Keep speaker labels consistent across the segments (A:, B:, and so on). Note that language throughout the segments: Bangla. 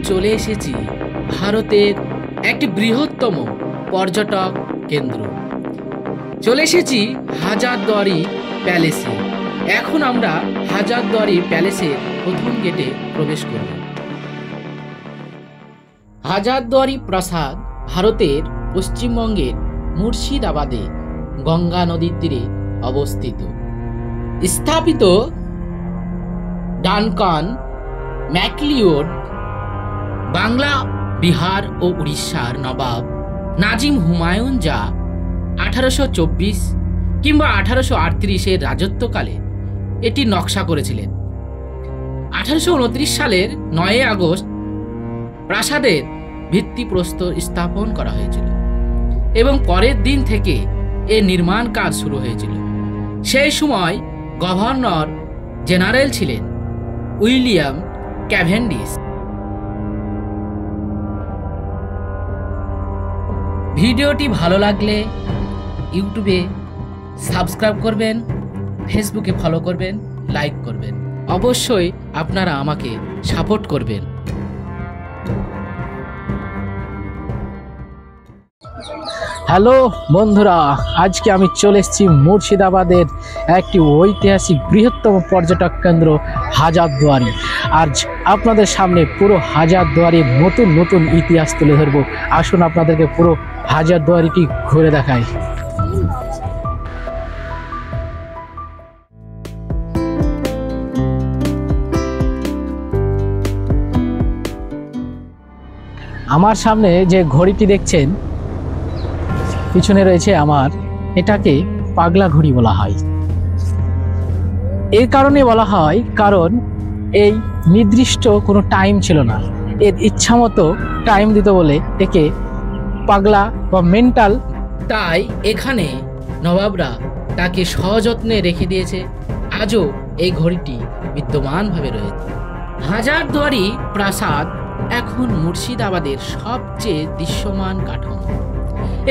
A: চলে এসেছি ভারতের একটি বৃহত্তম পর্যটক কেন্দ্র। চলে এসেছি হাজারদুয়ারি প্যালেসে। এখন আমরা হাজারদুয়ারি প্যালেসের প্রথম গেটে প্রবেশ করব। হাজারদুয়ারি প্রাসাদ ভারতের পশ্চিমবঙ্গের মুর্শিদাবাদে গঙ্গা নদীর তীরে অবস্থিত। স্থাপিত ডানকান ম্যাকলিওড বাংলা, বিহার ও উড়িষ্যার নবাব নাজিম হুমায়ুন যা 1824 কিংবা 1838-এর রাজত্বকালে এটি নকশা করেছিলেন। 1829 সালের 9 আগস্ট প্রাসাদের ভিত্তিপ্রস্তর স্থাপন করা হয়েছিল এবং পরের দিন থেকে এর নির্মাণ কাজ শুরু হয়েছিল। সেই সময় গভর্নর জেনারেল ছিলেন উইলিয়াম ক্যাভেন্ডিশ। ভিডিওটি ভালো লাগলে ইউটিউবে সাবস্ক্রাইব করবেন, ফেসবুকে ফলো করবেন, লাইক করবেন। অবশ্যই আপনারা আমাকে সাপোর্ট করবেন। হ্যালো বন্ধুরা, আজকে আমি চলে এসেছি মুর্শিদাবাদের একটি ঐতিহাসিক বৃহত্তম পর্যটক কেন্দ্র হাজারদুয়ারি। আজ আপনাদের সামনে পুরো হাজারদুয়ারির নতুন নতুন ইতিহাস তুলে ধরবো। আসুন আপনাদেরকে পুরো হাজারদুয়ারিটি ঘুরে দেখাই। আমার সামনে যে ঘড়িটি দেখছেন পিছনে রয়েছে আমার, এটাকে পাগলা ঘড়ি বলা হয়। এই কারণে বলা হয় কারণ এই নির্দিষ্ট কোনো টাইম ছিল না, এর ইচ্ছা মতো টাইম দিত বলে একে পাগলা বা মেন্টাল, তাই এখানে নবাবরা তাকে সযত্নে রেখে দিয়েছে। আজও এই ঘড়িটি বিদ্যমানভাবে রয়েছে। হাজারদুয়ারি প্রাসাদ এখন মুর্শিদাবাদের সবচেয়ে দৃশ্যমান কাঠামো।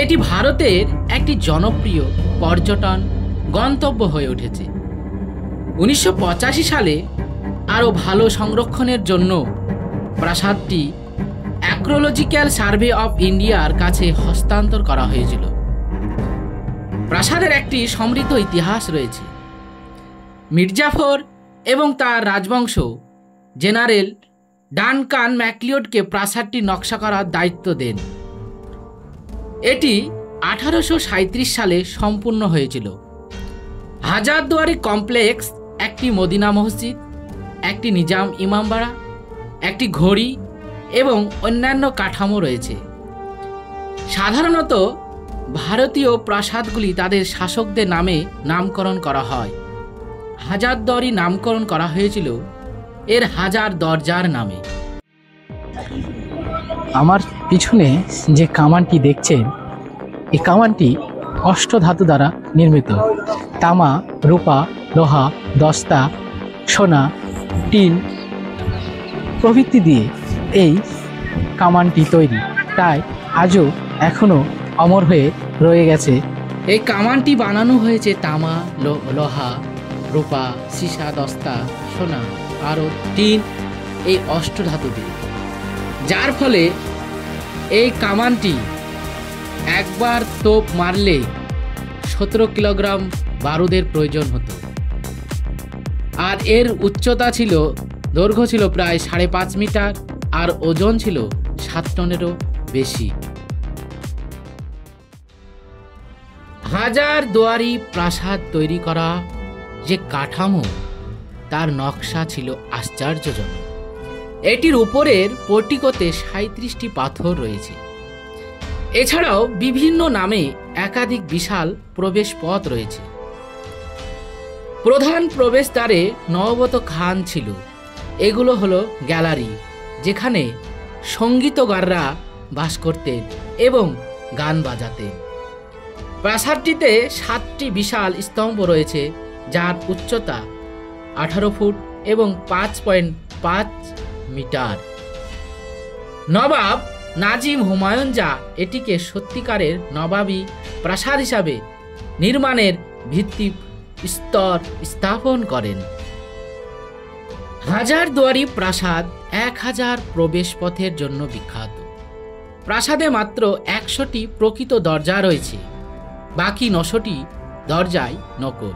A: এটি ভারতের একটি জনপ্রিয় পর্যটন গন্তব্য হয়ে উঠেছে। 1985 সালে আরও ভালো সংরক্ষণের জন্য প্রাসাদটি আর্কিওলজিক্যাল সার্ভে অফ ইন্ডিয়ার কাছে হস্তান্তর করা হয়েছিল। প্রাসাদের একটি সমৃদ্ধ ইতিহাস রয়েছে। মির্জাফর এবং তার রাজবংশ জেনারেল ডানকান ম্যাকলিওডকে প্রাসাদটি নকশা করার দায়িত্ব দেন। এটি 1837 সালে সম্পূর্ণ হয়েছিল। হাজারদুয়ারি কমপ্লেক্স একটি মদিনা মসজিদ, একটি নিজাম ইমামবাড়া, একটি ঘড়ি এবং অন্যান্য কাঠামো রয়েছে। সাধারণত ভারতীয় প্রাসাদগুলি তাদের শাসকদের নামে নামকরণ করা হয়। হাজারদুয়ারি নামকরণ করা হয়েছিল এর হাজার দরজার নামে। আমার পিছনে যে কামানটি দেখছেন, এই কামানটি অষ্টধাতু দ্বারা নির্মিত। তামা, রূপা, লোহা, দস্তা, সোনা, টিন প্রভৃতি দিয়ে এই কামানটি তৈরি, তাই আজও এখনো অমর হয়ে রয়ে গেছে। এই কামানটি বানানো হয়েছে তামা, লোহা, রূপা, সীসা, দস্তা, সোনা আরও টিন, এই অষ্টধাতু দিয়ে, যার ফলে এই কামানটি একবার তোপ মারলে 17 কিলোগ্রাম বারুদের প্রয়োজন হতো। আর এর উচ্চতা ছিল, দৈর্ঘ্য ছিল প্রায় 5.5 মিটার আর ওজন ছিল 7 টনেরও বেশি। হাজারদুয়ারি প্রাসাদ তৈরি করা যে কাঠামো, তার নকশা ছিল আশ্চর্যজনক। এটির উপরের পোর্টিকোতে 37টি পাথর রয়েছে। এছাড়াও বিভিন্ন নামে একাধিক বিশাল প্রবেশ পথ রয়েছে। প্রধান প্রবেশদ্বারে নবগত খান ছিল। এগুলো হলো গ্যালারি, যেখানে সঙ্গীতগাররা বাস করতেন এবং গান বাজাতেন। প্রাসাদটিতে 7টি বিশাল স্তম্ভ রয়েছে, যার উচ্চতা 18 ফুট এবং 5.5 মিটার। নবাব নাজিম হুমায়ুন যা এটিকে সত্যিকারের নবাবী প্রাসাদ হিসাবে নির্মাণের ভিত্তি স্তর স্থাপন করেন। হাজারদুয়ারি প্রাসাদ 1000 প্রবেশ পথের জন্য বিখ্যাত। প্রাসাদে মাত্র 100টি প্রকৃত দরজা রয়েছে, বাকি 900টি দরজাই নকল।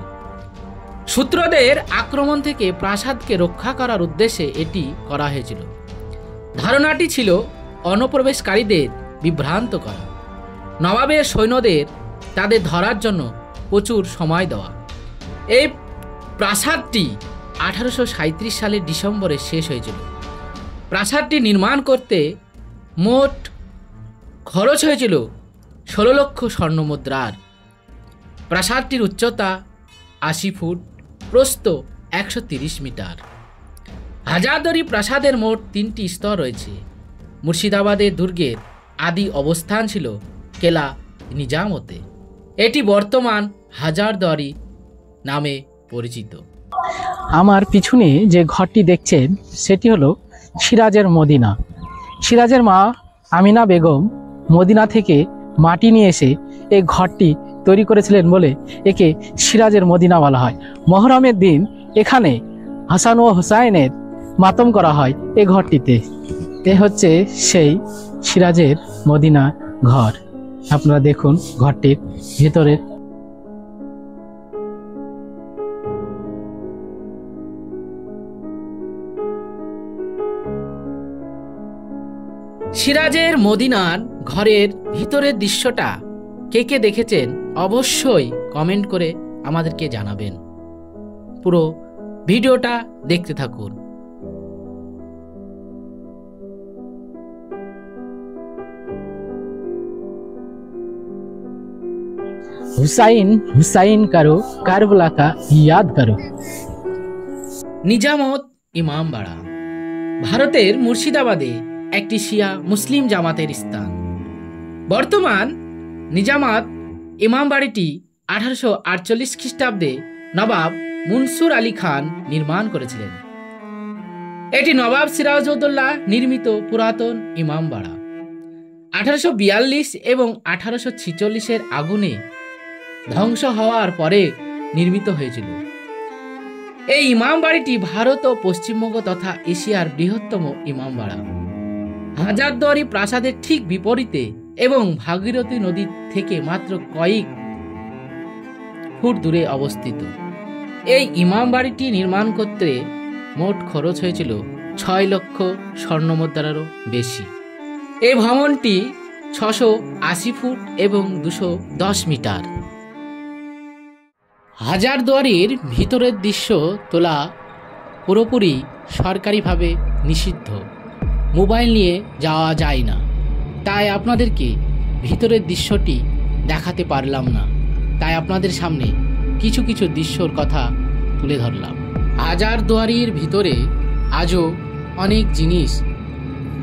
A: শত্রুদের আক্রমণ থেকে প্রাসাদকে রক্ষা করার উদ্দেশ্যে এটি করা হয়েছিল। ধারণাটি ছিল অনুপ্রবেশকারীদের বিভ্রান্ত করা, নবাবের সৈন্যদের তাদের ধরার জন্য প্রচুর সময় দেওয়া। এই প্রাসাদটি 1837 সালের ডিসেম্বরে শেষ হয়েছিল। প্রাসাদটি নির্মাণ করতে মোট খরচ হয়েছিল 16 লক্ষ স্বর্ণমুদ্রার। প্রাসাদটির উচ্চতা 80 ফুট, প্রস্থ 130 মিটার। হাজারদুয়ারি প্রাসাদের মোট 3টি স্তর রয়েছে। মুর্শিদাবাদের দুর্গের আদি অবস্থান ছিল কেলা নিজামতে। এটি বর্তমান হাজারদুয়ারি নামে পরিচিত। আমার পিছনে যে ঘরটি দেখছেন সেটি হলো সিরাজের মদিনা। সিরাজের মা আমিনা বেগম মদিনা থেকে মাটি নিয়ে এসে এই ঘরটি তৈরি করেছিলেন বলে একে সিরাজের মদিনা বলা হয়। মহরমের দিন এখানে হাসান ও হুসাইনের মাতম করা হয় এই ঘরটিতে। এ হচ্ছে সেই সিরাজের মদিনা ঘর। আপনারা দেখুন ঘরটির ভেতরের। সিরাজের মদিনার ঘরের ভিতরের দৃশ্যটা কে কে দেখেছেন অবশ্যই কমেন্ট করে আমাদেরকে জানাবেন। পুরো ভিডিওটা দেখতে থাকুন। হুসাইন হুসাইন কারো কারবালা কা ইয়াদ করো। নিজামত ইমামবাড়া ভারতের মুর্শিদাবাদে একটি শিয়া মুসলিম জামাতের স্থান। বর্তমান নিজামাত ইমামবাড়িটি 1848 খ্রিস্টাব্দে নবাব মনসুর আলী খান নির্মাণ করেছিলেন। এটি নবাব সিরাজউদ্দৌলা নির্মিত পুরাতন ইমামবাড়া। 1842 এবং 1846-এর আগুনে ধ্বংস হওয়ার পরে নির্মিত হয়েছিল। এই ইমামবাড়িটি ভারত ও পশ্চিমবঙ্গ তথা এশিয়ার বৃহত্তম ইমামবাড়া। হাজারদুয়ারি প্রাসাদের ঠিক বিপরীতে এবং ভাগীরথী নদী থেকে মাত্র কয়েক ফুট দূরে অবস্থিত। এই ইমামবাড়িটি নির্মাণ করতে মোট খরচ হয়েছিল 6 লক্ষ স্বর্ণমুদ্রারও বেশি। এই ভবনটি 680 ফুট এবং 210 মিটার। হাজারদুয়ারির ভিতরের দৃশ্য তোলা পুরোপুরি সরকারিভাবে নিষিদ্ধ। মোবাইল নিয়ে যাওয়া যায় না, তাই আপনাদেরকে ভিতরের দৃশ্যটি দেখাতে পারলাম না। তাই আপনাদের সামনে কিছু কিছু দৃশ্যর কথা তুলে ধরলাম। হাজারদুয়ারির ভিতরে আজও অনেক জিনিস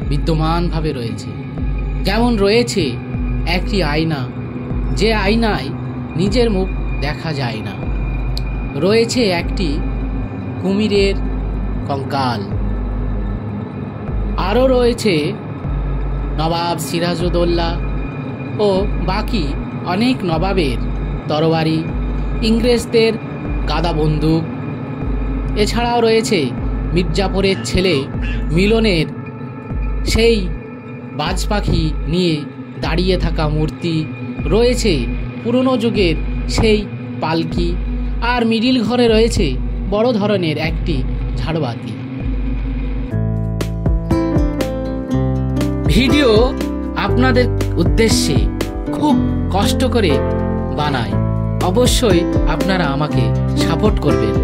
A: বিদ্যমানভাবে রয়েছে। যেমন রয়েছে একটি আয়না, যে আয়নায় নিজের মুখ দেখা যায় না। রয়েছে একটি কুমিরের কঙ্কাল। আরও রয়েছে নবাব সিরাজউদ্দৌলা ও বাকি অনেক নবাবের তরবারি, ইংরেজদের গাদা বন্দুক। এছাড়াও রয়েছে মির্জাপুরের ছেলে মিলনের সেই বাজ পাখি নিয়ে দাঁড়িয়ে থাকা মূর্তি। রয়েছে পুরনো যুগের সেই পালকি। আর মিডিল ঘরে রয়েছে বড় ধরনের একটি ঝাড়বাতি। ভিডিও আপনাদের উদ্দেশ্যে খুব কষ্ট করে বানাই। অবশ্যই আপনারা আমাকে সাপোর্ট করবেন।